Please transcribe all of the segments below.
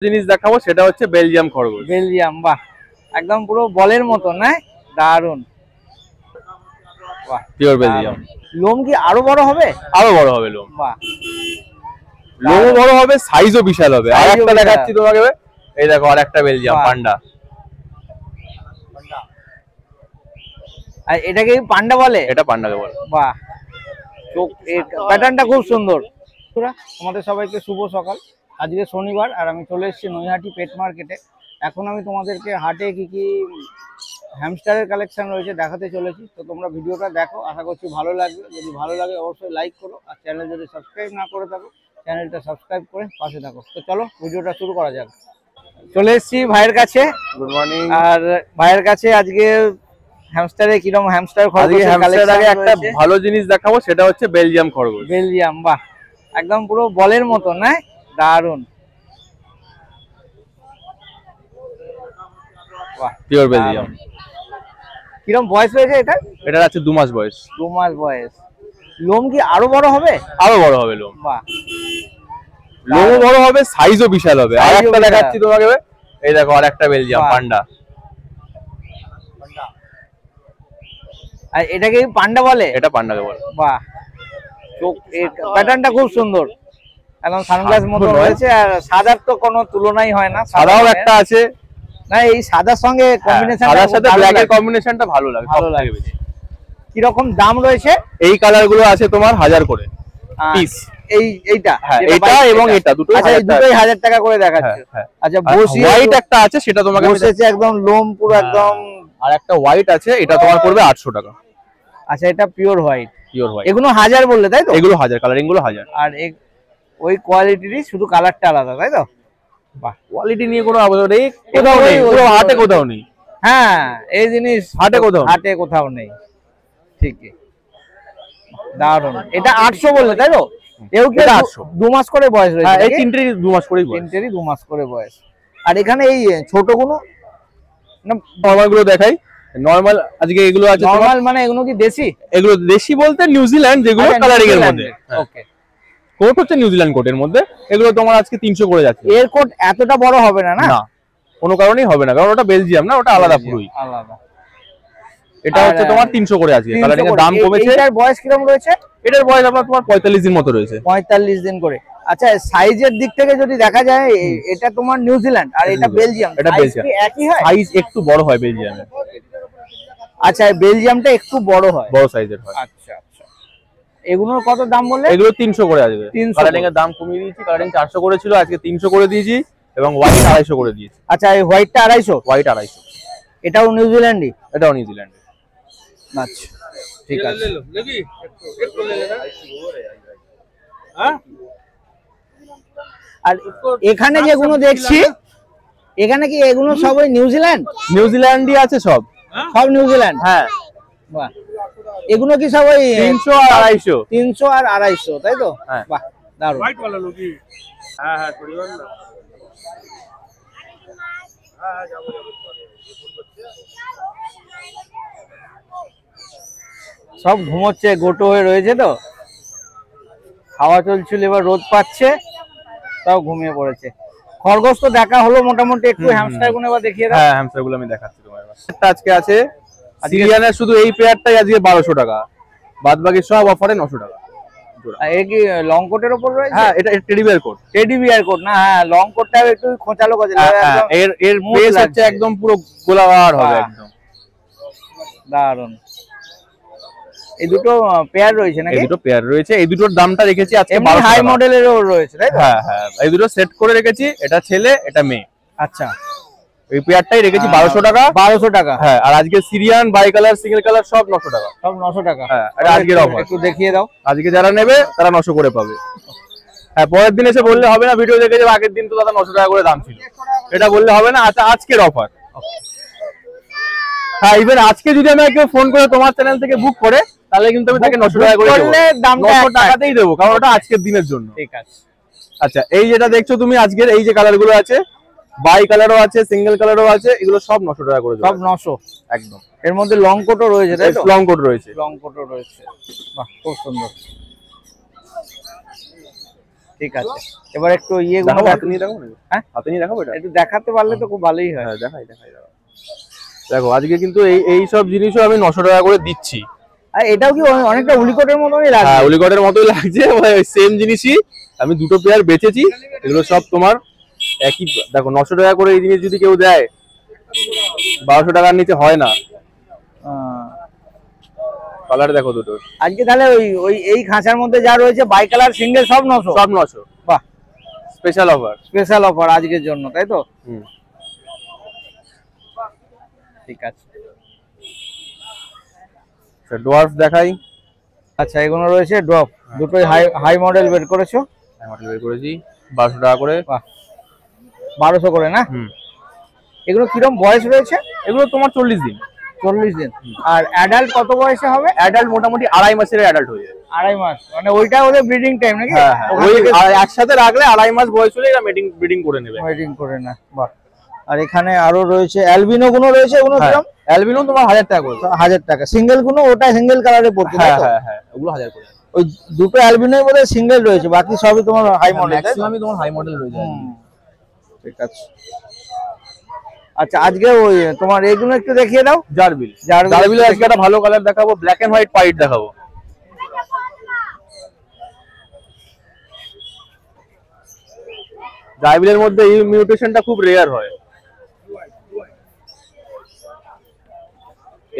জিনিস দেখাবো সেটা হচ্ছে বেলজিয়াম খরগোশ। বেলজিয়াম, বাহ, একদম পুরো বলের মতো না? দারুন, বাহ, পিওর বেলজিয়াম। লোম কি আরো বড় হবে? আরো বড় হবে লোম, বাহ, লোমও বড় হবে, সাইজও বিশাল হবে। আর একটা দেখাচ্ছি তোমাকে, এই দেখো আর একটা বেলজিয়াম পান্ডা। আর এটাকে পান্ডা বলে? এটা পান্ডাকে বলে। বাহ, চোখ প্যাটার্নটা খুব সুন্দর। তোমাদের সবাইকে শুভ সকাল। আজকে শনিবার আর আমি চলে এসেছি নৈহাটি পেট মার্কেটে। এখন আমি তোমাদেরকে হাটে কি কি হ্যামস্টারের কালেকশন রয়েছে দেখাতে চলেছি। তো তোমরা ভিডিওটা দেখো, আশা করছি ভালো লাগবে। যদি ভালো লাগে অবশ্যই লাইক করো, আর চ্যানেল যদি সাবস্ক্রাইব না করে থাকো চ্যানেলটা সাবস্ক্রাইব করে পাশে থাকো। তো চলো ভিডিওটা শুরু করা যাক। চলে এসেছি ভাইয়ের কাছে। Good morning. আর ভাইয়ের কাছে আজকে হ্যামস্টারে কিরকম হ্যামস্টার খরগোশের আগে একটা ভালো জিনিস দেখাবো সেটা হচ্ছে বেলজিয়াম খরগোশ। বেলজিয়াম, বাহ, একদম পুরো বলের মতো না? দারুন, বাহ, পিওর বেলজিয়াম। কিরকম বয়স হয়েছে এটা? এটার আছে 2 মাস বয়স। 2 মাস বয়স। লোম কি আরো বড় হবে? আরো বড় হবে লোম, বাহ, লোমও বড় হবে, সাইজও বিশাল হবে। আর একটা দেখাচ্ছি তোমাকে, এই দেখো আর একটা বেলজিয়াম পান্ডা। আর এটাকে পান্ডা বলে? এটা পান্ডাকে বলে। বাহ, চোখ প্যাটার্নটা খুব সুন্দর, একদম সানগ্লাস মতো রয়েছে। আর সাদার তো কোনো তুলনাই হয় না। সাদাও একটা আছে না, এই সাদার সঙ্গে কম্বিনেশন, সাদার সাথে ব্ল্যাকের কম্বিনেশনটা ভালো লাগে, ভালো লাগে বেশি। কি রকম দাম রয়েছে? এই কালার গুলো আছে তোমার 1000 করে পিস। এইটা, হ্যাঁ, এটা এবং এটা দুটোই। আচ্ছা, এই দুটোই 1000 টাকা করে দেখাচ্ছে। আচ্ছা, বসি হোয়াইট একটা আছে সেটা তোমাকে বসেছে একদম লোম পুরো একদম। আর একটা হোয়াইট আছে, এটা তোমার পড়বে 800 টাকা। আচ্ছা, এটা পিওর হোয়াইট। Pure white. এগুলো 1000 বললে, তাই তো? এগুলো 1000, কালারিং গুলো 1000। আর ওই কোয়ালিটিরই শুধু কালারটা আলাদা, তাই তো? বাহ, কোয়ালিটি নিয়ে কোনো আবদার নেই, কোথাও নেই, পুরো হাটে কোথাও নেই। হ্যাঁ, এই জিনিস হাটে কোথাও নেই। ঠিকই, দারুন। এটা 800 বললে, তাই তো? এও কি 2 মাস করে বয়স রয়েছে? হ্যাঁ, এই তিনটেরই 2 মাস করেই বয়স। তিনটেরই 2 মাস করে বয়স। আর এখানে এই ছোটগুলো না, নরমাল গুলো দেখাই। নরমাল আজকে এগুলো আছে নরমাল, মানে এগুলো কি দেশি? এগুলো দেশি বলতে নিউজিল্যান্ড, যেগুলো কালারিং এর মধ্যে। ওকে, কোট হচ্ছে নিউজিল্যান্ড কোটের মধ্যে। এগুলো তোমার আজকে 300 করে যাচ্ছে। এর কোট এতটা বড় হবে না? না, কোনো কারণেই হবে না, কারণ ওটা বেলজিয়াম না, ওটা আলাদা, পুরোই আলাদা। এটা হচ্ছে তোমার 300 করে আছে। কালারিং এর দাম কমেছে। এটার বয়স কিরকম রয়েছে? এটার বয়স আপনার তোমার 45 দিন মতো রয়েছে। 45 দিন করে। আচ্ছা, সাইজের দিক থেকে যদি দেখা যায়, এটা তোমার নিউজিল্যান্ড আর এটা বেলজিয়াম। এটা বেলজিয়াম একই হয়? সাইজ একটু বড় হয় বেলজিয়ামে। আচ্ছা, বেলজিয়ামটা একটু বড় হয়, বড় সাইজের হয়। আচ্ছা আচ্ছা। এগুলোর কত দাম বললে? এগুলো 300 করে আছে। কালারিং এর দাম কমিয়ে দিয়েছি। কালারিং 400 করে ছিল, আজকে 300 করে দিয়েছি। এবং হোয়াইট 250 করে দিয়েছি। আচ্ছা, এই হোয়াইটটা 250? হোয়াইট 250। এটাও নিউজিল্যান্ডই? এটাও নিউজিল্যান্ড। আচ্ছা, ঠিক আছে। আর এখানে যেগুলো দেখছি, এখানে কি এগুলো সবই নিউজিল্যান্ড? নিউজিল্যান্ডই আছে সব। সব নিউজিল্যান্ড? হ্যাঁ। বাহ, এগুলো কি সব ওই 300 আর 250? 300 আর 250, তাই তো? বাহ, দারুণ। হোয়াইট वाला লোকি। হ্যাঁ হ্যাঁ, পরিবার না। হ্যাঁ, যাব। সব ঘুমোচ্ছে, গোটো হয়ে রয়েছে তো। হাওয়া চলছিল, এবার রোদ পাচ্ছে, তাও ঘুমিয়ে পড়েছে। খরগোশ তো দেখা হলো মোটামুটি। একটু হ্যামস্টার গুলো এবার দেখিয়ে দাও। হ্যাঁ, হ্যামস্টার গুলো আমি দেখাচ্ছি তোমার। আজকে আছে সিরিয়ানের শুধু এই পেয়ারটাই আজকে 1200 টাকা, বাদ বাকি সব অফারে 900 টাকা জোড়া। এর কি লং কোটের উপর রয়েছে? হ্যাঁ, এটা teddy bear coat. Teddy bear coat না? হ্যাঁ, লং কোটটাও একটু খোঁচালো খোঁচালো। এর বেস হচ্ছে একদম পুরো গোলাকার হবে একদম। দারুন। এই দুটো পেয়ার রয়েছে নাকি? এই দুটো পেয়ার রয়েছে। এই দুটোর দামটা রেখেছি আজকে 1200 হাই মডেলেরও রয়েছে, তাই তো? হ্যাঁ হ্যাঁ, এই দুটো সেট করে রেখেছি। এটা ছেলে, এটা মেয়ে। আচ্ছা, এই পেয়ারটাই রেখেছি 1200 টাকা। 1200 টাকা। হ্যাঁ, আর আজকে সিরিয়ান, বাই কালার, সিঙ্গেল কালার সব 900 টাকা। সব 900 টাকা। হ্যাঁ, এটা আজকের অফার। একটু দেখিয়ে দাও। আজকে যারা নেবে তারা 900 করে পাবে। হ্যাঁ, পরের দিন এসে বললে হবে না ভিডিও দেখে যে আগের দিন তো দাদা 900 টাকা করে দাম ছিল, এটা বললে হবে না। আচ্ছা, আজকের অফার। হ্যাঁ, ইভেন আজকে যদি আমি কেউ ফোন করে তোমার চ্যানেল থেকে বুক করে, তাহলে কিন্তু আমি তাকে 900 টাকা করে দেবো। 900 টাকাতেই দেবো, কারণ ওটা আজকের দিনের জন্য। ঠিক আছে। আচ্ছা, এই যেটা দেখছো তুমি আজকের, এই যে কালার গুলো আছে, বাই কালারও আছে, সিঙ্গেল কালারও আছে, এগুলো সব 900 টাকা করে। সব 900 একদম। এর মধ্যে লং কোটও রয়েছে, তাই তো? লং কোট রয়েছে। লং কোটও রয়েছে। বাহ, খুব সুন্দর। ঠিক আছে, এবার একটু ইয়ে গুলো হাতে নিয়ে দেখো। হ্যাঁ, হাতে নিয়ে দেখাবো। এটা একটু দেখাতে পারলে তো খুব ভালোই হয়। হ্যাঁ, দেখাই। দেখো আজকে কিন্তু এই সব জিনিসও আমি 900 টাকা করে দিচ্ছি। আর এটাও কি অনেকটা উলিকটের মতোই লাগছে? হ্যাঁ, উলিকটের মতোই লাগছে, সেম জিনিসই। আমি দুটো পেয়ার বেচেছি, এগুলো সব তোমার একই। দেখো 900 টাকা করে এই জিনিস যদি কেউ দেয়, 1200 টাকার নিচে হয় না। কালার দেখো দুটো। আজকে তাহলে ওই এই খাঁচার মধ্যে যা রয়েছে বাই কালার সিঙ্গেল সব 900? সব 900। বাহ, স্পেশাল অফার। স্পেশাল অফার আজকের জন্য, তাই তো? ঠিক আছে, ডোয়ার্ফ দেখাই। আচ্ছা, এগুলো রয়েছে ড্রপ, দুটোই হাই মডেল বের করেছো? হাই মডেল বের করেছি 1200 টাকা করে। বাহ, 1200 করে না? এগুলো কিরকম বয়স রয়েছে? এগুলো তোমার 40 দিন। 40 দিন। আর অ্যাডাল্ট কত বয়সে হবে? অ্যাডাল্ট মোটামুটি 2.5 মাসের অ্যাডাল্ট হয়ে যায়। 2.5 মাস, মানে ওইটা ওদের ব্রিডিং টাইম নাকি? হ্যাঁ, ওই একসাথে রাখলে 2.5 মাস বয়স হলে এরা ব্রিডিং করে নেবে। ব্রিডিং করে না, বাহ। আর এখানে আরো রয়েছে অ্যালবিনো গুলো রয়েছে, ওগুলো কিরকম? অ্যালবিনো তোমার 1000 টাকা করে। 1000 টাকা সিঙ্গেল গুলো? ওটা সিঙ্গেল কালারে পড়ছে? হ্যাঁ, ওগুলো 1000 করে। ওই দুটো অ্যালবিনোই বলে সিঙ্গেল রয়েছে, বাকি সবই তোমার হাই মডেল। ম্যাক্সিমামই তোমার হাই মডেল রয়েছে। ঠিক আছে। আচ্ছা, আজকে ওই তোমার এইগুলো একটু দেখিয়ে দাও। জারবিল আজকে একটা ভালো কালার দেখাবো, ব্ল্যাক এন্ড হোয়াইট পাইট দেখাবো। জারবিলের মধ্যে এই মিউটেশনটা খুব রেয়ার হয়।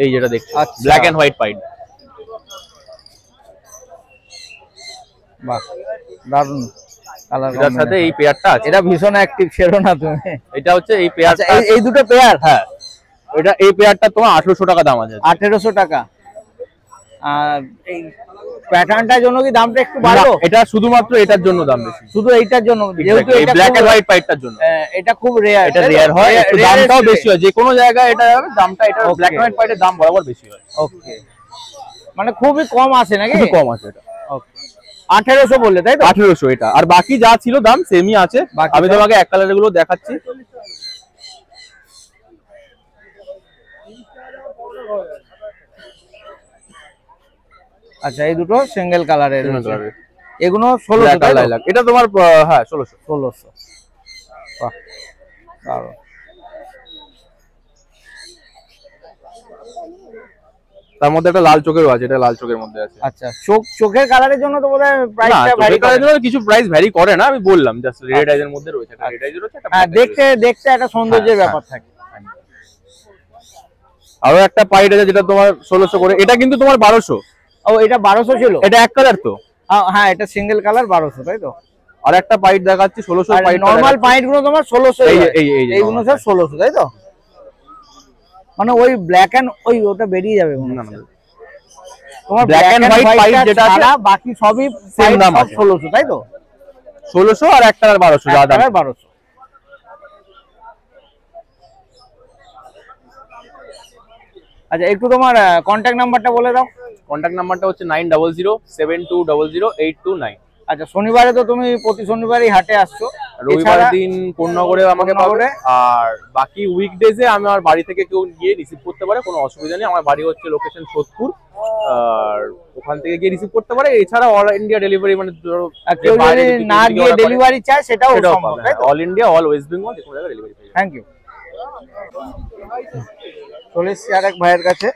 এই যেটা দেখছো, ব্ল্যাক এন্ড হোয়াইট পাইট। বাহ, দারুন কালার। এটার সাথে এই পেয়ারটা আছে। এটা ভীষণ অ্যাক্টিভ, ছেড়ো না তুমি। এটা হচ্ছে এই পেয়ারটা। এই দুটো পেয়ার? হ্যাঁ, এটা এই পেয়ারটা তোমার 1800 টাকা দাম আছে। 1800 টাকা। আর এই প্যাটার্নটার জন্য কি দামটা একটু বাড়লো? এটা শুধুমাত্র এটার জন্য দাম বেশি, শুধু এইটার জন্য, যেহেতু এই ব্ল্যাক এন্ড হোয়াইট পাইটটার জন্য। এটা খুব রেয়ার। এটা রেয়ার হয়, একটু দামটাও বেশি হয়। যে কোনো জায়গায় এটা দামটা, এটা ব্ল্যাক এন্ড হোয়াইট পাইটের দাম বরাবর বেশি হয়। ওকে, মানে খুবই কম আছে নাকি? খুব কম আছে এটা। ওকে, 1800 বললে তাই তো? 1800 এটা। আর বাকি যা ছিল দাম সেমই আছে। আমি তোমাকে এক কালারের গুলো দেখাচ্ছি। আচ্ছা, এই দুটো সিঙ্গেল কালারের। এগুলো 1600 টাকা। এটা তোমার হ্যাঁ 1600। বাহ, দারুণ। তার মধ্যে একটা লাল চোখেরও আছে, এটা লাল চোখের মধ্যে আছে। আচ্ছা, চোখের কালারের জন্য তো বোধহয় প্রাইসটা ভ্যারি করে। কিছু প্রাইস ভ্যারি করে না, আমি বললাম জাস্ট রেড আইজের মধ্যে রয়েছে। একটা রেড আইজ রয়েছে, একটা হ্যাঁ, দেখতে একটা সৌন্দর্যের ব্যাপার থাকে। আরো একটা পাইট আছে যেটা তোমার 1600 করে। এটা কিন্তু তোমার 1200। ও, এটা 1200 ছিল? এটা এক কালার তো। হ্যাঁ, এটা সিঙ্গেল কালার 1200, তাই তো? আর একটা পাইট দেখাচ্ছি 1600 পাইট। নরমাল পাইট গুলো তোমার 1600। এইগুলো সব 1600, তাই তো? মানে ওই ব্ল্যাক এন্ড ওটা বেরিয়ে যাবে মনে হয়। তোমার ব্ল্যাক এন্ড হোয়াইট পাইট যেটা আছে, বাকি সবই সেম দাম, 1600, তাই তো? 1600 আর একটা 1200 যা দাম। 1200। আচ্ছা, একটু তোমার কন্ট্যাক্ট নাম্বারটা বলে দাও। কন্ট্যাক্ট নাম্বারটা হচ্ছে 9007200829। আচ্ছা, শনিবারে তো তুমি প্রতি শনিবারই হাটে আসছো, রবিবার দিন কোন্নগরে আমাকে পাবে। আর বাকি উইকডেজে আমি আমার বাড়ি থেকে কেউ গিয়ে রিসিভ করতে পারে, কোনো অসুবিধা নেই। আমার বাড়ি হচ্ছে লোকেশন সোদপুর, আর ওখান থেকে গিয়ে রিসিভ করতে পারে। এছাড়া অল ইন্ডিয়া ডেলিভারি, মানে কেউ যদি না গিয়ে ডেলিভারি চায় সেটাও সম্ভব, তাই তো? All India, all West Bengal, যে কোনো জায়গায় ডেলিভারি পাবে। Thank you. চলে এসছি আরেক ভাইয়ের কাছে।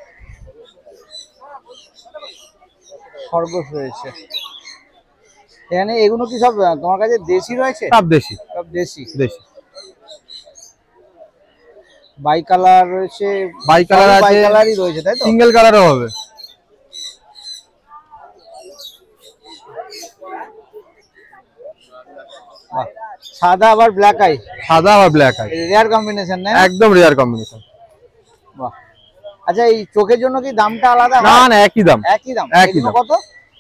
খরগোশ রয়েছে এখানে। এগুলো কি সব তোমার কাছে দেশি রয়েছে? সব দেশি। সব দেশি। বাই কালার রয়েছে, বাই কালারই রয়েছে, তাই তো? সিঙ্গেল কালারও হবে। সাদা আবার ব্ল্যাক আই। রেয়ার কম্বিনেশন না? একদম রেয়ার কম্বিনেশন। বাহ। আচ্ছা, এই চোখের জন্য কি দামটা আলাদা? না, একই দাম। একই দাম। কত?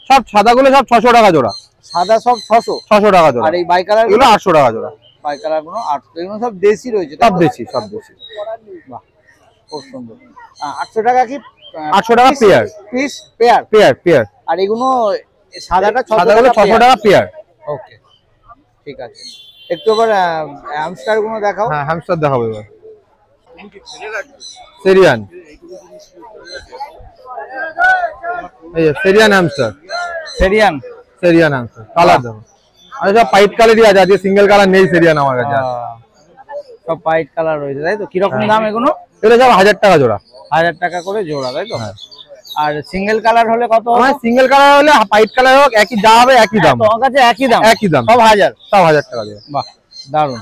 সব সাদাগুলো সব 600 টাকা জোড়া। সাদা সব 600 টাকা জোড়া। আর এই বাই কালার গুলো 800 টাকা জোড়া। বাই কালার গুলো 800। এগুলো সব দেশি রয়েছে? সব দেশি। বাহ, খুব সুন্দর। 800 টাকা কি? 800 টাকা পেয়ার। পেয়ার। আর এগুলো সাদাটা 600 টাকা পেয়ার। ওকে, ঠিক আছে। একটু আবার হ্যামস্টার গুলো দেখাও। হ্যাঁ, হ্যামস্টার দেখাবো এবার। সেরিয়ান, এই সেরিয়ান হ্যামস্টার। সেরিয়ান হ্যামস্টার কালার দেখো। আর সব হোয়াইট কালারই আছে, আজকে সিঙ্গেল কালার নেই সেরিয়ান আমার কাছে। সব হোয়াইট কালার রয়েছে তাই তো? কিরকম দাম এগুলো? এটা সব 1000 টাকা জোড়া। 1000 টাকা করে জোড়া তাই তো? আর সিঙ্গেল কালার হলে কত? সিঙ্গেল কালার হলে হোয়াইট কালার হোক একই যা হবে একই দাম। তোমার কাছে একই দাম? একই দাম, সব 1000? সব 1000 টাকা জোড়া। বাহ দারুন।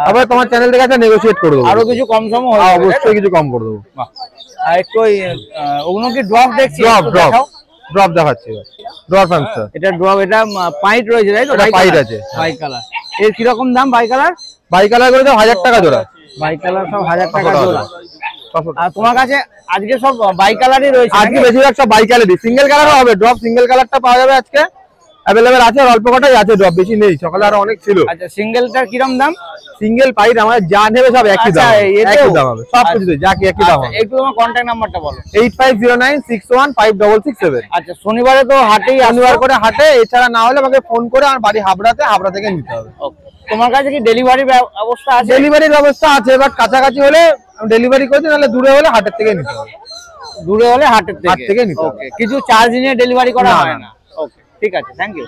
আবার তোমার চ্যানেল থেকে একটা নেগোশিয়েট করে দেবো, আরো কিছু কম সম হ্যাঁ অবশ্যই কিছু কম করে দেবো। বাহ। আর একটু ওগুলো কি ড্রপ দেখছি? ড্রপ ড্রপ ড্রপ দেখাচ্ছি, ড্রপ হ্যামস্টার। এটা ড্রপ, এটা পাইট রয়েছে তাই তো? পাইট আছে, বাই কালার। এর কিরকম দাম বাই কালার? বাই কালার করে তো 1000 টাকা জোড়া। বাই কালার সব 1000 টাকা জোড়া। আর তোমার কাছে আজকে সব বাই কালারই রয়েছে? আজকে বেশিরভাগ সব বাই কালারই, সিঙ্গেল কালারও হবে, ড্রপ সিঙ্গেল কালারটা পাওয়া যাবে আজকে অ্যাভেলেবেল আছে, আর অল্প কটাই আছে, ড্রপ বেশি নেই, সকালে আরো অনেক ছিল। আচ্ছা সিঙ্গেলটার কিরকম দাম? সিঙ্গেল পাইট আমাদের যা নেবে সব একই দাম, একই দাম হবে সব কিছুতে, যা কি একই দাম হবে। একটু তোমার কন্ট্যাক্ট নাম্বারটা বলো। 8509615667। আচ্ছা শনিবারে তো হাটেই শনিবার করে হাটে, এছাড়া না হলে আমাকে ফোন করে আমার বাড়ি হাবড়াতে, হাবড়া থেকে নিতে হবে। তোমার কাছে কি ডেলিভারি ব্যবস্থা আছে? ডেলিভারির ব্যবস্থা আছে, বাট কাছাকাছি হলে ডেলিভারি করে দিই, নাহলে দূরে হলে হাটের থেকে নিতে হবে। দূরে হলে হাটের হাট থেকে নিতে হবে। ওকে, কিছু চার্জ নিয়ে ডেলিভারি করা হয় না? ওকে ঠিক আছে, থ্যাংক ইউ।